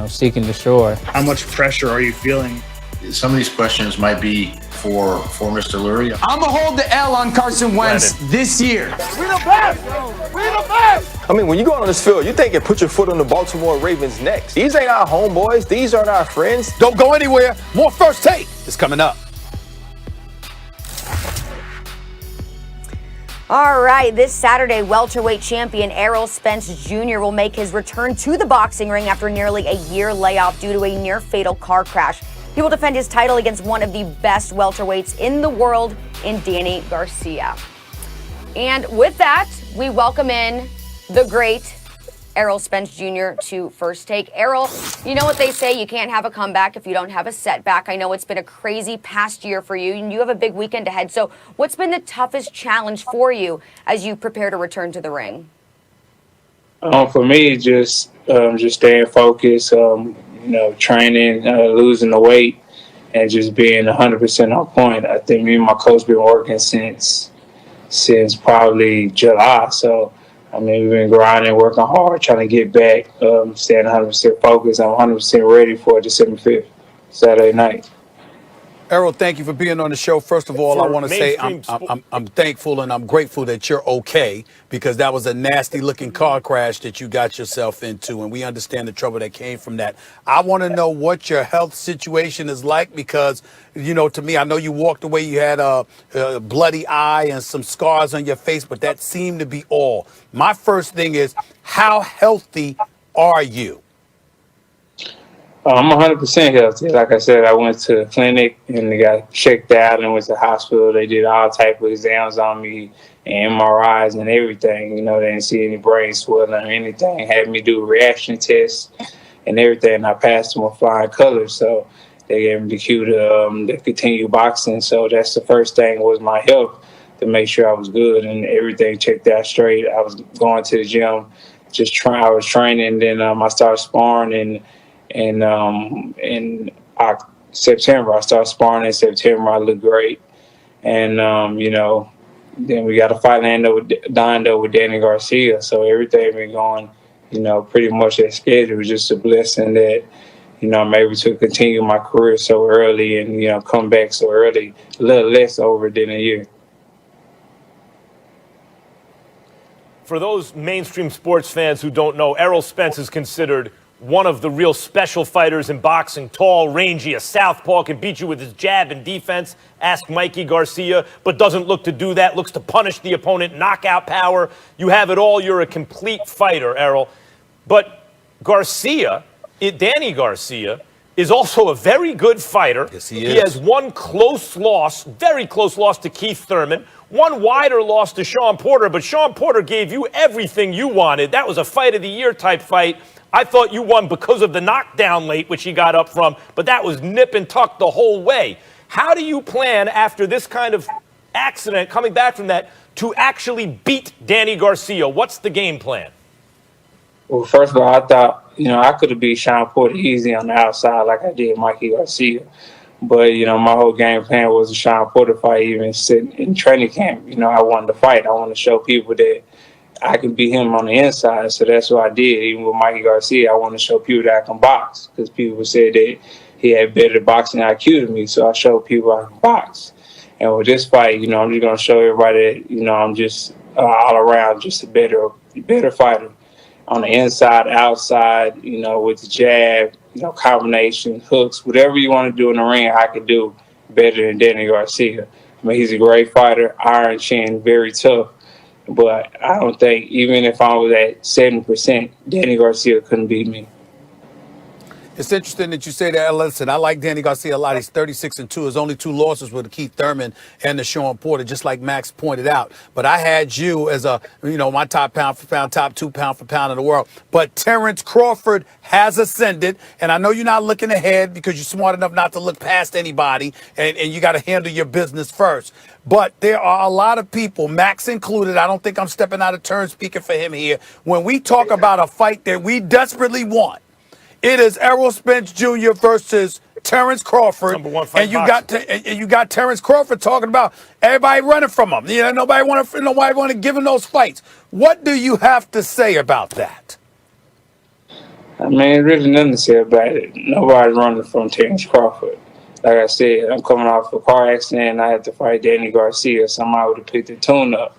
seeking the shore. How much pressure are you feeling? Some of these questions might be for Mr. Lurie. I'm going to hold the L on Carson Wentz this year. We the best! We the best! I mean, when you go on this field, you think it put your foot on the Baltimore Ravens' necks. These ain't our homeboys. These aren't our friends. Don't go anywhere. More First Take is coming up. All right, this Saturday, welterweight champion Errol Spence Jr. will make his return to the boxing ring after nearly a year layoff due to a near-fatal car crash. He will defend his title against one of the best welterweights in the world in Danny Garcia. And with that, we welcome in the great Errol Spence Jr. to First Take. Errol, you know what they say, you can't have a comeback if you don't have a setback. I know it's been a crazy past year for you, and you have a big weekend ahead. So what's been the toughest challenge for you as you prepare to return to the ring? For me, just staying focused, training, losing the weight, and just being 100% on point. I think me and my coach been working since probably July. So, we've been grinding, working hard, trying to get back, staying 100% focused. I'm 100% ready for December 5th, Saturday night. Errol, thank you for being on the show. First of all, I want to say I'm thankful and I'm grateful that you're okay, because that was a nasty-looking car crash that you got yourself into, and we understand the trouble that came from that. I want to know what your health situation is like, because, to me, I know you walked away, you had a bloody eye and some scars on your face, but that seemed to be all. My first thing is, how healthy are you? I'm 100% healthy. Like I said, I went to the clinic and they got checked out and went to the hospital. They did all type of exams on me and MRIs and everything. They didn't see any brain swelling or anything. Had me do reaction tests and everything. And I passed them with flying colors. So they gave me the cue to continue boxing. So that's the first thing was my health, to make sure I was good and everything checked out straight. I was going to the gym, I was training. Then I started sparring in September. I started sparring in September. I looked great. And, then we got a fight lined up with Danny Garcia. So everything been going, pretty much as scheduled. It was just a blessing that, I'm able to continue my career so early and, come back so early, a little less over than a year. For those mainstream sports fans who don't know, Errol Spence is considered one of the real special fighters in boxing. Tall, rangy, a southpaw, can beat you with his jab and defense. Ask Mikey Garcia, but doesn't look to do that, looks to punish the opponent, knockout power. You have it all. You're a complete fighter, Errol. But Danny Garcia, is also a very good fighter. Yes, he is. He has one close loss, very close loss to Keith Thurman, one wider loss to Sean Porter, but Sean Porter gave you everything you wanted. That was a fight of the year type fight. I thought you won because of the knockdown late, which he got up from, but that was nip and tuck the whole way. How do you plan after this kind of accident, coming back from that, to actually beat Danny Garcia? What's the game plan? Well, first of all, I thought, I could have beat Sean Porter easy on the outside like I did Mikey Garcia. But, my whole game plan was a Sean Porter fight, even sitting in training camp. I wanted to fight. I wanted to show people that I can beat him on the inside, so that's what I did. Even with Mikey Garcia, I want to show people that I can box, because people said that he had better boxing IQ than me, so I showed people I can box. And with this fight, I'm just going to show everybody that, I'm just all around just a better fighter. On the inside, outside, with the jab, combination, hooks, whatever you want to do in the ring, I could do better than Danny Garcia. He's a great fighter, iron chin, very tough. But I don't think, even if I was at 70%, Danny Garcia couldn't beat me. It's interesting that you say that. Listen, I like Danny Garcia a lot. He's 36-2. His only 2 losses were to Keith Thurman and to Sean Porter, just like Max pointed out. But I had you as my top pound for pound, top 2 pound for pound in the world. But Terrence Crawford has ascended, and I know you're not looking ahead because you're smart enough not to look past anybody, and you got to handle your business first. But there are a lot of people, Max included, I don't think I'm stepping out of turn speaking for him here, when we talk about a fight that we desperately want. It is Errol Spence Jr. versus Terrence Crawford, and you got Terrence Crawford talking about everybody running from him. Nobody want to give him those fights. What do you have to say about that? I mean, really nothing to say about it. Nobody's running from Terrence Crawford. Like I said, I'm coming off a car accident and I had to fight Danny Garcia. Somebody would have picked the tune up,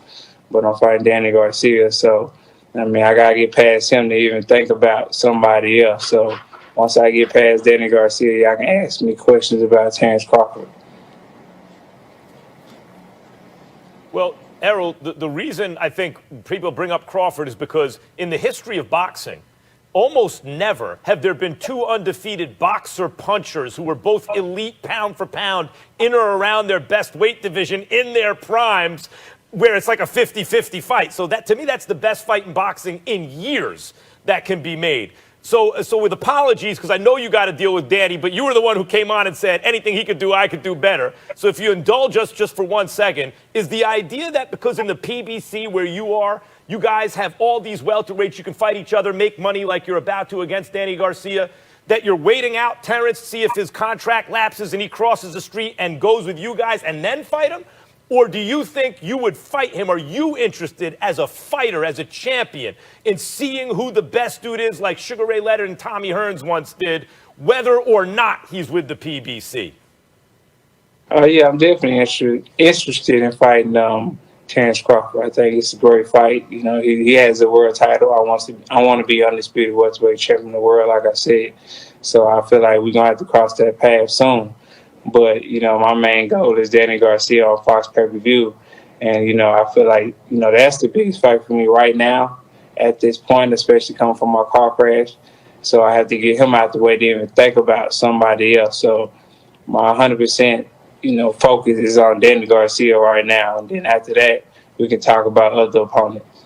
but I'm fighting Danny Garcia. So, I mean, I got to get past him to even think about somebody else. So, once I get past Danny Garcia, y'all can ask me questions about Terrence Crawford. Well, Errol, the reason I think people bring up Crawford is because in the history of boxing, almost never have there been two undefeated boxer punchers who were both elite pound for pound in or around their best weight division in their primes, where it's like a 50-50 fight. So that, to me, that's the best fight in boxing in years that can be made. So with apologies, because I know you got to deal with Danny, but you were the one who came on and said anything he could do, I could do better. So if you indulge us just for 1 second, is the idea that because in the PBC where you are, you guys have all these welterweights, you can fight each other, make money like you're about to against Danny Garcia, that you're waiting out Terrence, see if his contract lapses and he crosses the street and goes with you guys and then fight him? Or do you think you would fight him? Are you interested as a fighter, as a champion, in seeing who the best dude is like Sugar Ray Leonard and Tommy Hearns once did, whether or not he's with the PBC? Yeah, I'm definitely interested in fighting Terrence Crawford. I think it's a great fight. You know, he has a world title. I want to be undisputed welterweight champion of the world, like I said. So I feel like we're gonna have to cross that path soon. But you know, my main goal is Danny Garcia on Fox pay-per-view, and you know, I feel like that's the biggest fight for me right now at this point, especially coming from my car crash. So I have to get him out the way to even think about somebody else. So my 100%. Focus is on Danny Garcia right now. And then after that, we can talk about other opponents.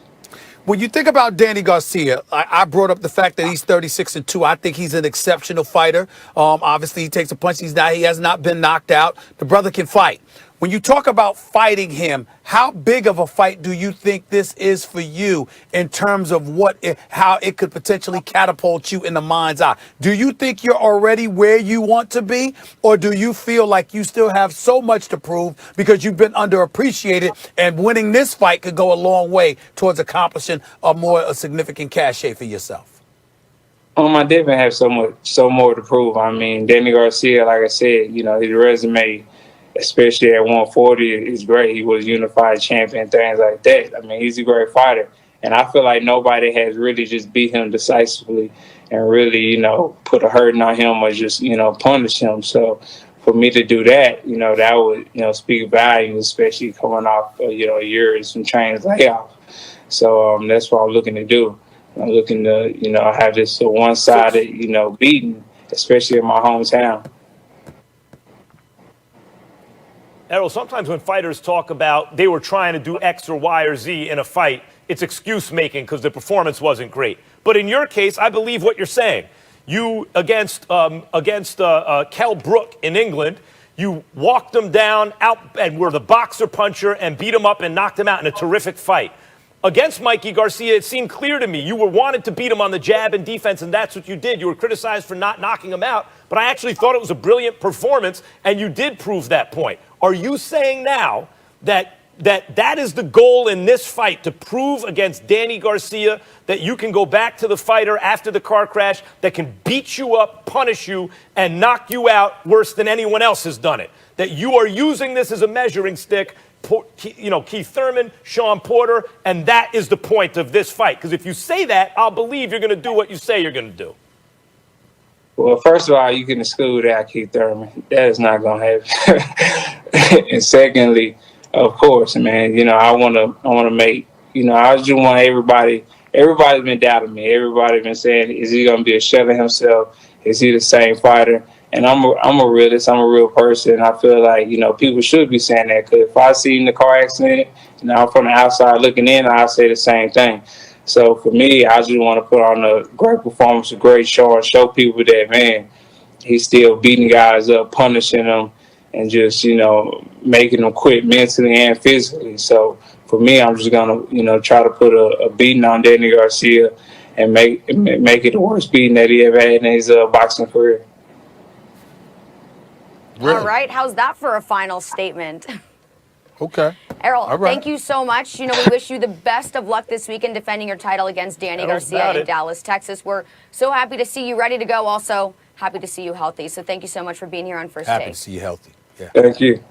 When you think about Danny Garcia, I brought up the fact that he's 36-2. I think he's an exceptional fighter. Obviously, he takes a punch. He has not been knocked out. The brother can fight. When you talk about fighting him, how big of a fight do you think this is for you in terms of how it could potentially catapult you in the mind's eye? Do you think you're already where you want to be, or do you feel like you still have so much to prove because you've been underappreciated and winning this fight could go a long way towards accomplishing a significant cachet for yourself? I definitely have so more to prove. I mean, Danny Garcia, like I said, his resume, especially at 140, is great. He was unified champion, things like that. I mean, he's a great fighter. And I feel like nobody has really just beat him decisively and really, put a hurting on him or just, punish him. So for me to do that, that would, speak volumes, especially coming off, years from training layoff. So that's what I'm looking to do. I'm looking to, have this one-sided, beating, especially in my hometown. Errol, sometimes when fighters talk about they were trying to do X or Y or Z in a fight, it's excuse making because the performance wasn't great. But in your case, I believe what you're saying. You against Kell Brook in England, you walked him down out and were the boxer puncher and beat him up and knocked him out in a terrific fight. Against Mikey Garcia, it seemed clear to me you wanted to beat him on the jab and defense, and that's what you did. You were criticized for not knocking him out, but I actually thought it was a brilliant performance, and you did prove that point. Are you saying now that is the goal in this fight, to prove against Danny Garcia that you can go back to the fighter after the car crash that can beat you up, punish you, and knock you out worse than anyone else has done it? That you are using this as a measuring stick, Keith Thurman, Sean Porter, and that is the point of this fight. Because if you say that, I'll believe you're going to do what you say you're going to do. Well, first of all, you can exclude out Keith Thurman. That is not going to happen. And secondly, of course, man, I want to make, I just want everybody's been doubting me. Everybody's been saying, is he going to be a shell of himself? Is he the same fighter? And I'm a realist. I'm a real person. I feel like, people should be saying that, because if I see in the car accident, I'm from the outside looking in, I'll say the same thing. So for me, I just want to put on a great performance, a great show, and show people that, man, he's still beating guys up, punishing them, and just, making them quit mentally and physically. So for me, I'm just going to, try to put a beating on Danny Garcia and make it the worst beating that he ever had in his boxing career. Really? All right. How's that for a final statement? Okay. Errol, All right. thank you so much. You know, we wish you the best of luck this weekend defending your title against Danny Errol's Garcia got in it. Dallas, Texas. We're so happy to see you ready to go. Also, happy to see you healthy. So thank you so much for being here on First Happy Take. to see you healthy. Yeah. Thank you.